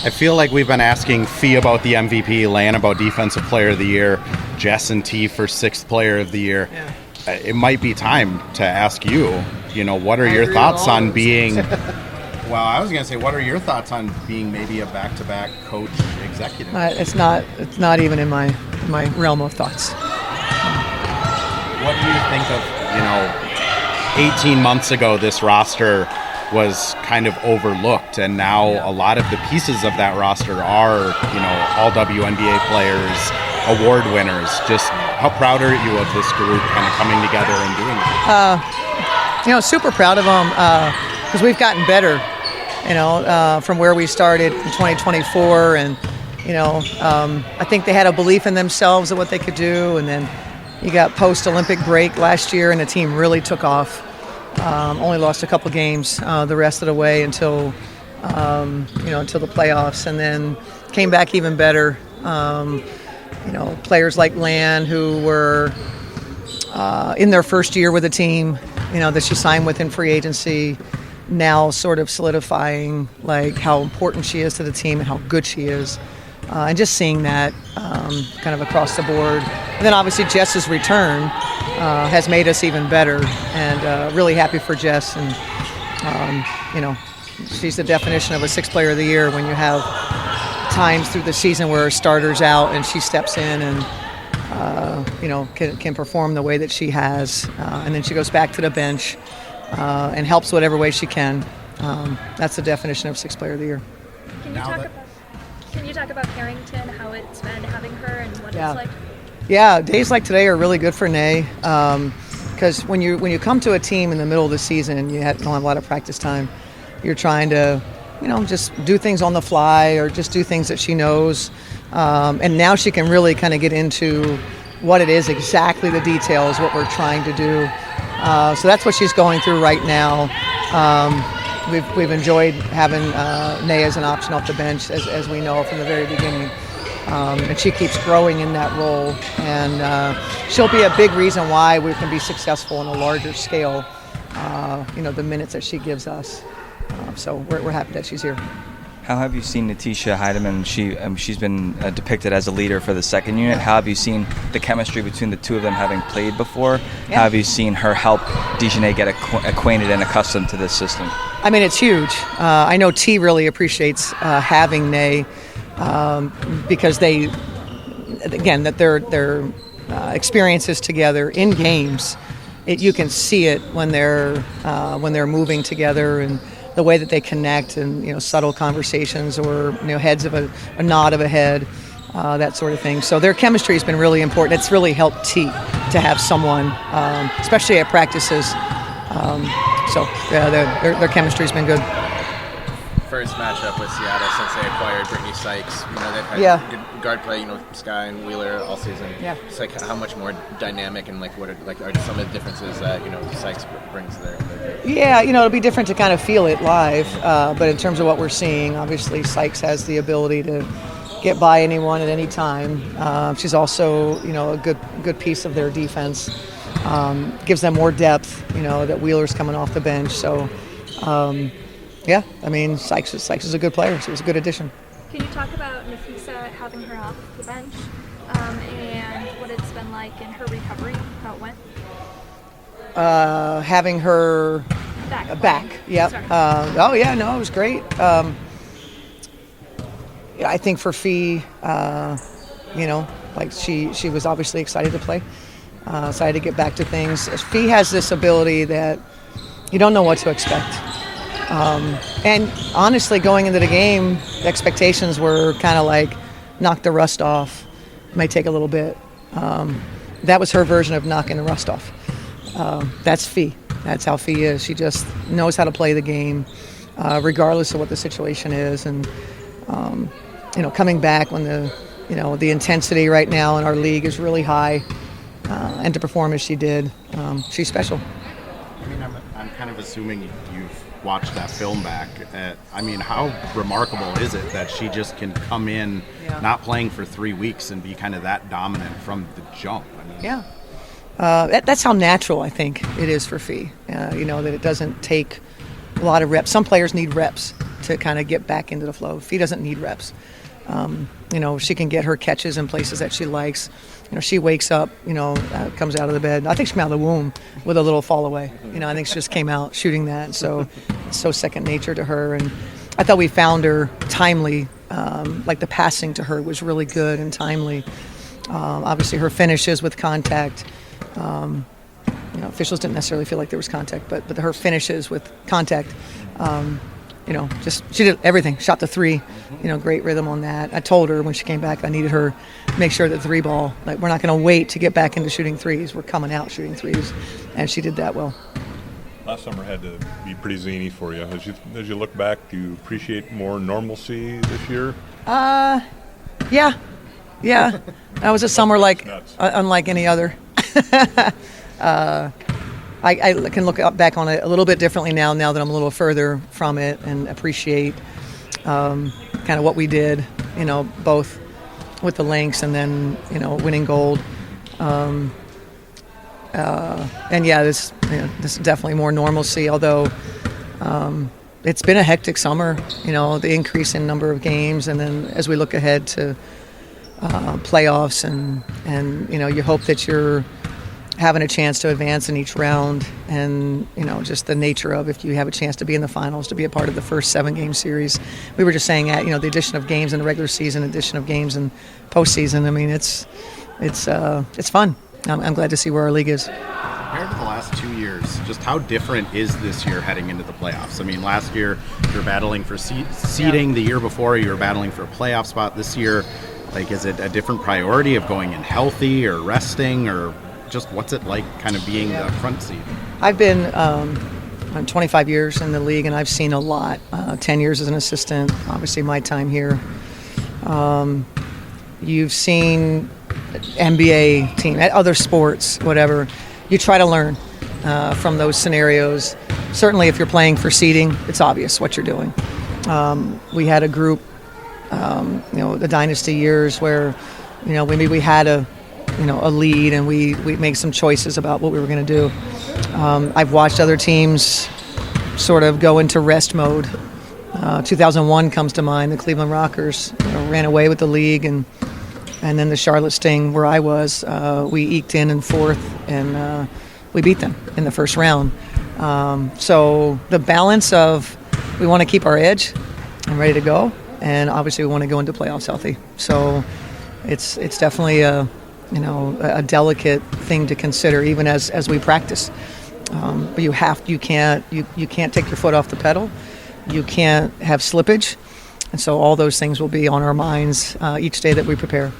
I feel like we've been asking Fee about the MVP, Lan about Defensive Player of the Year, Jess and T for Sixth Player of the Year. Yeah. It might be time to ask you, what are your thoughts on being... Well, I was going to say, what are your thoughts on being maybe a back-to-back coach executive? It's not even in my realm of thoughts. What do you think of, 18 months ago, this roster was kind of overlooked, and now a lot of the pieces of that roster are, all WNBA players, award winners. Just how proud are you of this group kind of coming together and doing that? Super proud of them because we've gotten better, from where we started in 2024, and I think they had a belief in themselves of what they could do, and then you got post-Olympic break last year, and the team really took off. Only lost a couple games the rest of the way until the playoffs, and then came back even better. Players like Lan, who were in their first year with the team, that she signed with in free agency, now sort of solidifying like how important she is to the team and how good she is. And just seeing that kind of across the board. And then obviously Jess's return has made us even better, and really happy for Jess. And, she's the definition of a Sixth Player of the Year when you have times through the season where her starter's out and she steps in and, can perform the way that she has. And then she goes back to the bench and helps whatever way she can. That's the definition of Sixth Player of the Year. Can you talk about Carrington, how it's been having her and what it's like? Yeah, days like today are really good for Nay because when you come to a team in the middle of the season and you don't have a lot of practice time, you're trying to, just do things on the fly or just do things that she knows. And now she can really kind of get into what it is, exactly the details, what we're trying to do. So that's what she's going through right now. We've enjoyed having Nay as an option off the bench, as we know from the very beginning. And she keeps growing in that role. And she'll be a big reason why we can be successful on a larger scale, the minutes that she gives us. So we're happy that she's here. How have you seen Natisha Heidemann? She's been depicted as a leader for the second unit. How have you seen the chemistry between the two of them having played before? Yeah. How have you seen her help Dejanay get acquainted and accustomed to this system? I mean, it's huge. I know T really appreciates having Nay because their experiences together in games, you can see it when they're moving together and the way that they connect and subtle conversations or heads of a nod of a head, that sort of thing. So their chemistry has been really important. It's really helped T to have someone, especially at practices. Their chemistry has been good. First matchup with Seattle since they acquired Brittany Sykes. They've had good guard play. Sky and Wheeler all season. Yeah. It's like how much more dynamic and what are some of the differences that Sykes brings there. Yeah, it'll be different to kind of feel it live. But in terms of what we're seeing, obviously Sykes has the ability to get by anyone at any time. She's also a good piece of their defense. Gives them more depth. That Wheeler's coming off the bench. So. Sykes is a good player, so it was a good addition. Can you talk about Nafisa having her off the bench and what it's been like in her recovery, how it went? Having her back. Yep. It was great. I think for Fee, she was obviously excited to play, excited to get back to things. Fee has this ability that you don't know what to expect. And honestly, going into the game, the expectations were kind of like knock the rust off. It may take a little bit. That was her version of knocking the rust off. That's Fee. That's how Fee is. She just knows how to play the game, regardless of what the situation is. And coming back when the intensity right now in our league is really high, and to perform as she did, she's special. I'm kind of assuming you've watched that film back. How remarkable is it that she just can come in not playing for 3 weeks and be kind of that dominant from the jump? That's how natural I think it is for Fee. That it doesn't take a lot of reps. Some players need reps to kind of get back into the flow. She doesn't need reps. She can get her catches in places that she likes. She wakes up, comes out of the bed. I think she came out of the womb with a little fall away. I think she just came out shooting that. So it's so second nature to her. And I thought we found her timely. Like the passing to her was really good and timely. Obviously her finishes with contact. Officials didn't necessarily feel like there was contact, but her finishes with contact, she did everything. Shot the three, great rhythm on that. I told her when she came back I needed her to make sure that the three ball, like we're not going to wait to get back into shooting threes. We're coming out shooting threes, and she did that well. Last summer had to be pretty zany for you. As you look back, do you appreciate more normalcy this year? Yeah. That was a summer like unlike any other. I can look back on it a little bit differently now that I'm a little further from it, and appreciate kind of what we did, both with the Lynx and then, winning gold. This is definitely more normalcy, although it's been a hectic summer, the increase in number of games, and then as we look ahead to playoffs and you hope that you're having a chance to advance in each round, and just the nature of, if you have a chance to be in the finals, to be a part of the first 7-game series. We were just saying that the addition of games in the regular season, addition of games in postseason. I mean, it's fun. I'm glad to see where our league is. Compared to the last 2 years, just how different is this year heading into the playoffs? I mean, last year you were battling for seeding. The year before you were battling for a playoff spot. This year, is it a different priority of going in healthy or resting, or just what's it like kind of being the front seat? I've been 25 years in the league, and I've seen a lot. 10 years as an assistant, obviously my time here. You've seen NBA team, at other sports, whatever. You try to learn from those scenarios. Certainly if you're playing for seeding, it's obvious what you're doing. We had a group, the dynasty years where, maybe we had a lead, and we make some choices about what we were going to do. I've watched other teams sort of go into rest mode. 2001 comes to mind. The Cleveland Rockers ran away with the league, and then the Charlotte Sting, where I was, we eked in fourth, and we beat them in the first round. So the balance of, we want to keep our edge and ready to go, and obviously we want to go into playoffs healthy. So it's definitely a delicate thing to consider, even as we practice. But you can't take your foot off the pedal. You can't have slippage. And so all those things will be on our minds each day that we prepare.